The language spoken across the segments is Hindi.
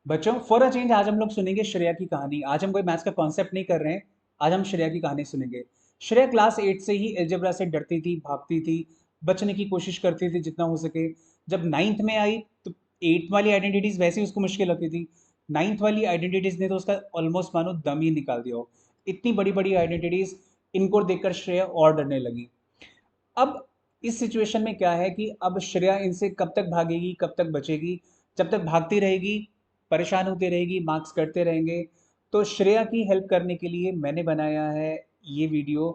बच्चों फॉर अ चेंज आज हम लोग सुनेंगे श्रेया की कहानी। आज हम कोई मैथ्स का कॉन्सेप्ट नहीं कर रहे हैं। आज हम श्रेया की कहानी सुनेंगे। श्रेया क्लास 8 से ही अलजेब्रा से डरती थी, भागती थी, बचने की कोशिश करती थी जितना हो सके। जब नाइन्थ में आई तो एट्थ वाली आइडेंटिटीज वैसे ही उसको मुश्किल लगती थी। नाइन्थ वाली आइडेंटिटीज ने तो उसका ऑलमोस्ट मानो दम ही निकाल दिया हो। इतनी बड़ी बड़ी आइडेंटिटीज, इनको देखकर श्रेया और डरने लगी। अब इस सिचुएशन में क्या है कि अब श्रेया इनसे कब तक भागेगी, कब तक बचेगी। जब तक भागती रहेगी, परेशान होती रहेगी, मार्क्स करते रहेंगे। तो श्रेया की हेल्प करने के लिए मैंने बनाया है ये वीडियो।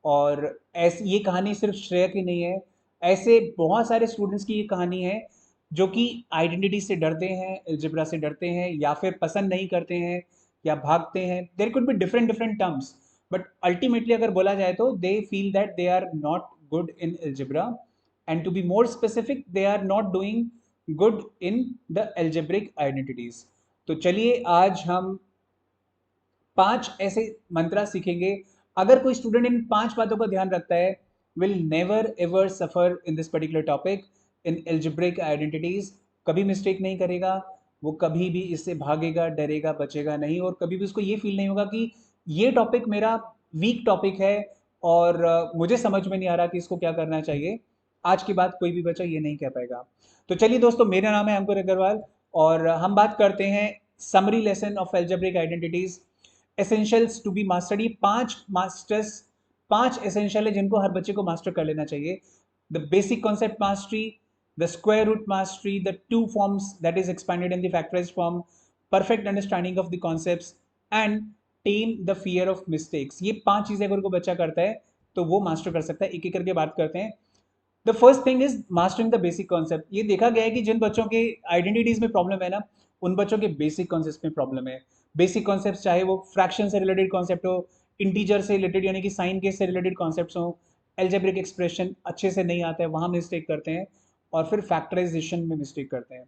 और ऐसी ये कहानी सिर्फ श्रेया की नहीं है, ऐसे बहुत सारे स्टूडेंट्स की ये कहानी है जो कि आइडेंटिटी से डरते हैं, अलजेब्रा से डरते हैं, या फिर पसंद नहीं करते हैं, या भागते हैं। There could be different different terms, but ultimately अगर बोला जाए तो they feel that they are not good in algebra, and to be more specific they are not doing good in the algebraic identities. तो चलिए आज हम 5 ऐसे मंत्रा सीखेंगे। अगर कोई स्टूडेंट इन 5 बातों का ध्यान रखता है, will never ever suffer in this particular topic in algebraic identities। कभी मिस्टेक नहीं करेगा, वो कभी भी इससे भागेगा, डरेगा, बचेगा नहीं, और कभी भी उसको ये फील नहीं होगा कि ये टॉपिक मेरा वीक टॉपिक है और मुझे समझ में नहीं आ रहा कि इसको क्या करना चाहिए। आज की बात कोई भी बच्चा ये नहीं कह पाएगा। तो चलिए दोस्तों, मेरा नाम है अंकुर अग्रवाल और हम बात करते हैं summary lesson of algebraic identities। Essentials to be mastered, ये 5 एसेंशियल है जिनको हर बच्चे को मास्टर कर लेना चाहिए। The basic concept mastery, the square root mastery, the two forms that is expanded in the factorized form, perfect understanding of the concepts, and tame the fear of mistakes। ये 5 चीजें अगर कोई बच्चा करता है तो वो मास्टर कर सकता है। एक एक करके बात करते हैं। The first thing is mastering the basic concept. ये देखा गया है कि जिन बच्चों के आइडेंटिटीज में प्रॉब्लम है ना, उन बच्चों के बेसिक कॉन्सेप्ट में प्रॉब्लम है। बेसिक कॉन्सेप्ट चाहे वो फ्रैक्शन से रिलेटेड कॉन्सेप्ट हो, इंटीजर से रिलेटेड यानी कि साइन केस से रिलेटेड कॉन्सेप्ट हो, एल्जेब्रिक एक्सप्रेशन अच्छे से नहीं आता है, वहां मिस्टेक करते हैं, और फिर फैक्टराइजेशन में मिस्टेक करते हैं।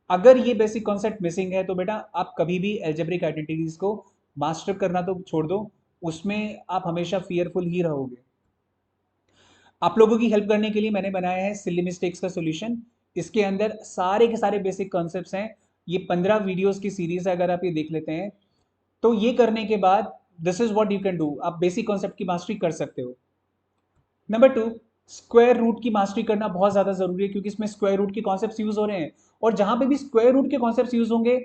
अगर ये बेसिक कॉन्सेप्ट मिसिंग है तो बेटा आप कभी भी एल्जेब्रिक आइडेंटिटीज को मास्टर करना तो छोड़ दो, उसमें आप हमेशा फियरफुल ही रहोगे। आप लोगों की हेल्प करने के लिए मैंने बनाया है सिली मिस्टेक्स का सॉल्यूशन। इसके अंदर सारे के सारे बेसिक कॉन्सेप्ट्स हैं। ये 15 वीडियोस की सीरीज है, अगर आप ये देख लेते हैं तो ये करने के बाद this is what you can do, आप बेसिक कॉन्सेप्ट की मास्टरी कर सकते हो। नंबर 2, स्क्वायर रूट की मास्टरी करना बहुत ज्यादा जरूरी है, क्योंकि इसमें स्क्वायर रूट के कॉन्सेप्ट्स यूज हो रहे हैं। और जहां पे भी स्क्वायर रूट के कॉन्सेप्ट्स यूज होंगे,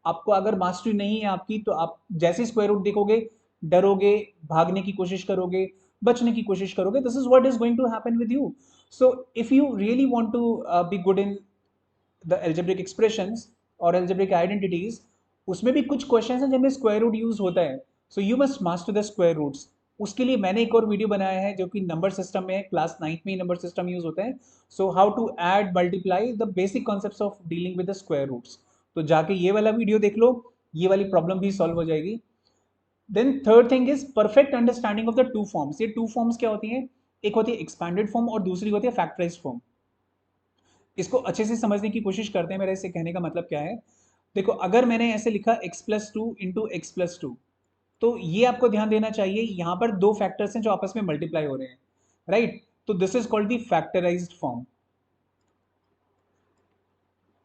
आपको अगर मास्टरी नहीं है आपकी, तो आप जैसे स्क्वायर रूट देखोगे, डरोगे, भागने की कोशिश करोगे, बचने की कोशिश करोगे। This is what is going to happen with you. So if you really want to be good in the algebraic expressions और एल्जेब्रिक आइडेंटिटीज, उसमें भी कुछ क्वेश्चंस हैं जिनमें स्क्वायर रूट यूज होता है। So you must master the square roots. उसके लिए मैंने एक और वीडियो बनाया है जो कि नंबर सिस्टम में है, क्लास 9 में ही नंबर सिस्टम यूज होता है। So how to add multiply the basic concepts of dealing with the square roots. तो जाके ये वाला वीडियो देख लो, ये वाली प्रॉब्लम भी सॉल्व हो जाएगी। Then third thing is perfect understanding of the two forms. ये टू फॉर्म्स क्या होती हैं? एक होती है एक्सपैंडेड फॉर्म और दूसरी होती है फैक्टराइज्ड फॉर्म। इसको अच्छे से समझने की कोशिश करते हैं। मेरा इससे कहने का मतलब क्या है, देखो अगर मैंने ऐसे लिखा x+2 इंटू x+2, तो ये आपको ध्यान देना चाहिए, यहाँ पर दो फैक्टर्स हैं जो आपस में मल्टीप्लाई हो रहे हैं, राइट? तो this is called the factorised form.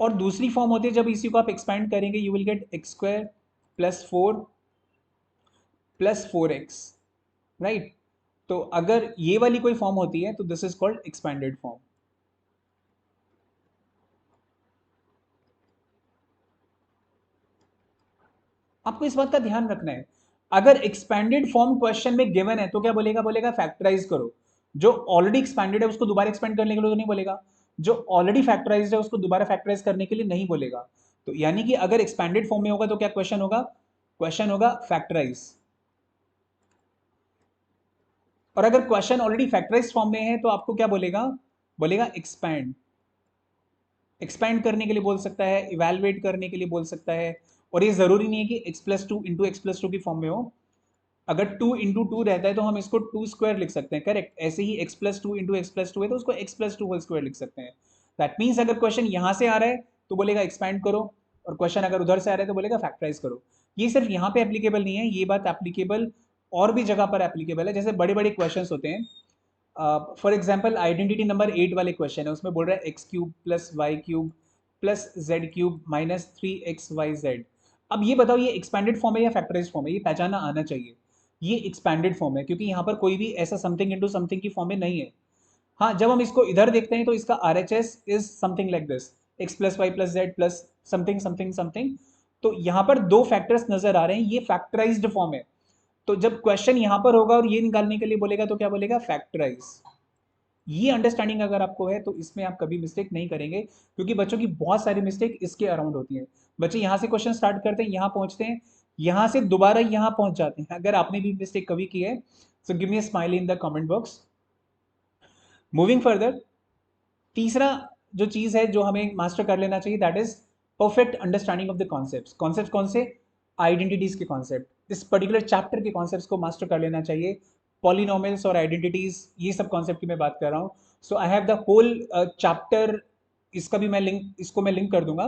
और दूसरी फॉर्म होती है जब इसी को आप एक्सपैंड करेंगे, you will get x² + 4 + 4x, right? तो अगर ये वाली कोई फॉर्म होती है तो this is called expanded form. आपको इस बात का ध्यान रखना है, अगर एक्सपैंडेड फॉर्म क्वेश्चन में गिवन है तो क्या बोलेगा? बोलेगा फैक्टराइज करो। जो ऑलरेडी एक्सपैंडेड है उसको दोबारा एक्सपेंड करने के लिए तो नहीं बोलेगा। जो ऑलरेडी फैक्टराइज है उसको दोबारा फैक्टराइज करने के लिए नहीं बोलेगा। तो यानी कि अगर एक्सपैंडेड फॉर्म में होगा तो क्या क्वेश्चन होगा? क्वेश्चन होगा फैक्टराइज। और अगर क्वेश्चन ऑलरेडी फैक्टराइज फॉर्म में है तो आपको क्या बोलेगा? बोलेगा एक्सपैंड। एक्सपैंड करने के लिए बोल सकता है, इवेलुएट करने के लिए बोल सकता है। और ये जरूरी नहीं है कि x+2 इंटू x+2 की फॉर्म में हो। अगर 2 × 2 रहता है तो हम इसको 2² लिख सकते हैं, करेक्ट? ऐसे ही x+2 इंटू x+2 है तो उसको x+2² लिख सकते हैं। दैट मीन्स अगर क्वेश्चन यहां से आ रहा है तो बोलेगा एक्सपैंड करो, और क्वेश्चन अगर उधर से आ रहा है तो बोलेगा फैक्टराइज करो। ये सिर्फ यहाँ पे एप्लीकेबल नहीं है, ये बात एप्लीकेबल और भी जगह पर एप्लीकेबल है। जैसे बड़े बड़े क्वेश्चन होते हैं, फॉर एग्जाम्पल आइडेंटिटी नंबर 8 वाले क्वेश्चन है, उसमें बोल रहा है x³ + y³ plus Z cube minus 3xyz। अब ये बताओ ये एक्सपैंडेड फॉर्म है या फैक्टराइज फॉर्म है, ये पहचाना आना चाहिए। ये एक्सपैंडेड फॉर्म है क्योंकि यहाँ पर कोई भी ऐसा समथिंग इंटू समथिंग की फॉर्म में नहीं है। हाँ, जब हम इसको इधर देखते हैं तो इसका R H S is something like this, X plus Y plus Z plus something something something. तो यहाँ पर दो फैक्टर्स नजर आ रहे हैं, ये फैक्टराइज्ड फॉर्म है। तो जब क्वेश्चन यहाँ पर होगा और ये निकालने के लिए बोलेगा तो क्या बोलेगा, फैक्टराइज। ये अंडरस्टैंडिंग अगर आपको है तो इसमें आप कभी मिस्टेक नहीं करेंगे, क्योंकि बच्चों की बहुत सारी मिस्टेक इसके अराउंड होती है। बच्चे यहाँ से क्वेश्चन स्टार्ट करते हैं, यहाँ पहुंचते हैं, यहाँ से दोबारा यहाँ पहुंच जाते हैं। अगर आपने भी मिस्टेक कभी की है, so give me a smiley in the comment box. Moving further, तीसरा जो चीज है जो हमें मास्टर कर लेना चाहिए, that is perfect understanding of the concepts. Concept कौन से, आइडेंटिटीज के कॉन्सेप्ट। इस पर्टिकुलर चैप्टर के कॉन्सेप्ट्स को मास्टर कर लेना चाहिए। पॉलिनोमियल्स और आइडेंटिटीज, ये सब कॉन्सेप्ट की मैं बात कर रहा हूँ। So I have the whole chapter, इसका भी मैं लिंक, इसको मैं लिंक कर दूंगा।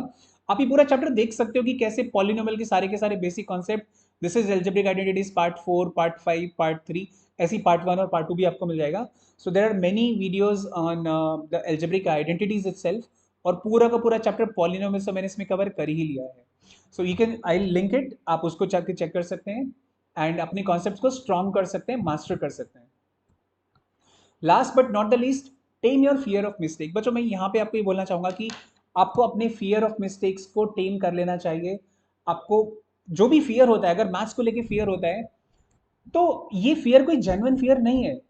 आप ये पूरा चैप्टर देख सकते हो कि कैसे पॉलिनोमियल के सारे basic concept. This is algebraic identities part 4, part 5, part 3, ऐसी पार्ट 1 और पार्ट 2 भी आपको मिल जाएगा। So there are many videos on the algebraic identities itself, और पूरा का पूरा चैप्टर पॉलिनोमियल से मैंने इसमें कवर कर ही लिया है। So you can, I link it, आप उसको जाके चेक कर सकते हैं एंड अपने कॉन्सेप्ट्स को स्ट्रॉन्ग कर सकते हैं, मास्टर कर सकते हैं। Last but not the least, time your fear of mistake. बच्चों मैं यहाँ पे आपको ये बोलना चाहूंगा कि आपको अपने फियर ऑफ मिस्टेक्स को टेम कर लेना चाहिए। आपको जो भी फियर होता है, अगर मैथ्स को लेके फियर होता है, तो ये फियर कोई जेन्युइन फियर नहीं है।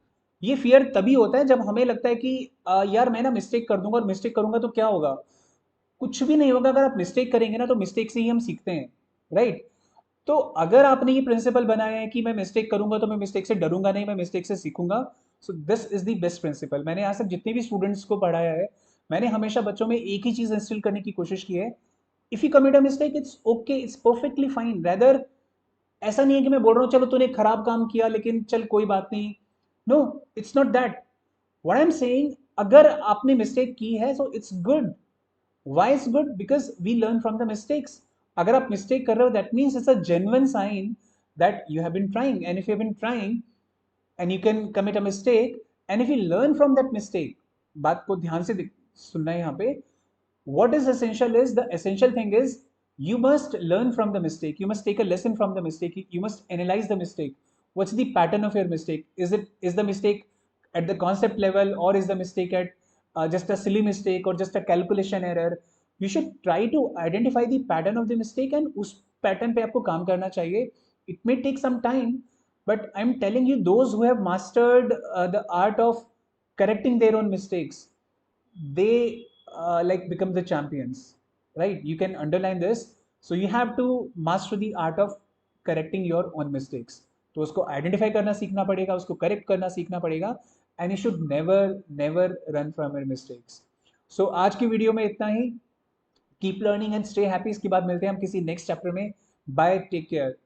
ये फियर तभी होता है जब हमें लगता है कि यार मैं ना मिस्टेक कर दूंगा, और मिस्टेक करूंगा तो क्या होगा, कुछ भी नहीं होगा। अगर आप मिस्टेक करेंगे ना तो मिस्टेक से ही हम सीखते हैं, राइट। तो अगर आपने ये प्रिंसिपल बनाया है कि मैं मिस्टेक करूंगा तो मैं मिस्टेक से डरूंगा नहीं, मैं मिस्टेक से सीखूंगा, so this is the best principle. मैंने आज तक जितने भी स्टूडेंट्स को पढ़ाया है, मैंने हमेशा बच्चों में एक ही चीज इंस्टिल करने की कोशिश की है, if you commit a mistake it's okay, it's perfectly fine. Rather, ऐसा नहीं है कि मैं बोल रहा हूँ चलो तूने खराब काम किया लेकिन चल कोई बात नहीं, no, it's not that. What I am saying, अगर आपने मिस्टेक की है so it's good. Why is good, because we learn from the mistakes. अगर आप मिस्टेक कर रहे हो that means it's a genuine sign that you have been trying, and if you have been trying and you can commit a mistake, and if you learn from that mistake, बात को ध्यान से सुनना है यहाँ पे, what is essential is, the essential thing is you must learn from the mistake, you must take a lesson from the mistake, you must analyze the mistake. What's the pattern of your mistake? Is the mistake at the concept level, or is the mistake at just a silly mistake or just a calculation error? You should try to identify the pattern of the mistake, and उस pattern पे आपको काम करना चाहिए. It may take some time, but I'm telling you, those who have mastered the art of correcting their own mistakes, they like become the champions, right? You can underline this. So you have to master the art of correcting your own mistakes. तो उसको आइडेंटिफाई करना सीखना पड़ेगा, उसको करेक्ट करना सीखना पड़ेगा, and you should never never run from your mistakes. So आज की वीडियो में इतना ही। Keep learning and stay happy. इसके बाद मिलते हैं हम किसी नेक्स्ट चैप्टर में। Bye, take care.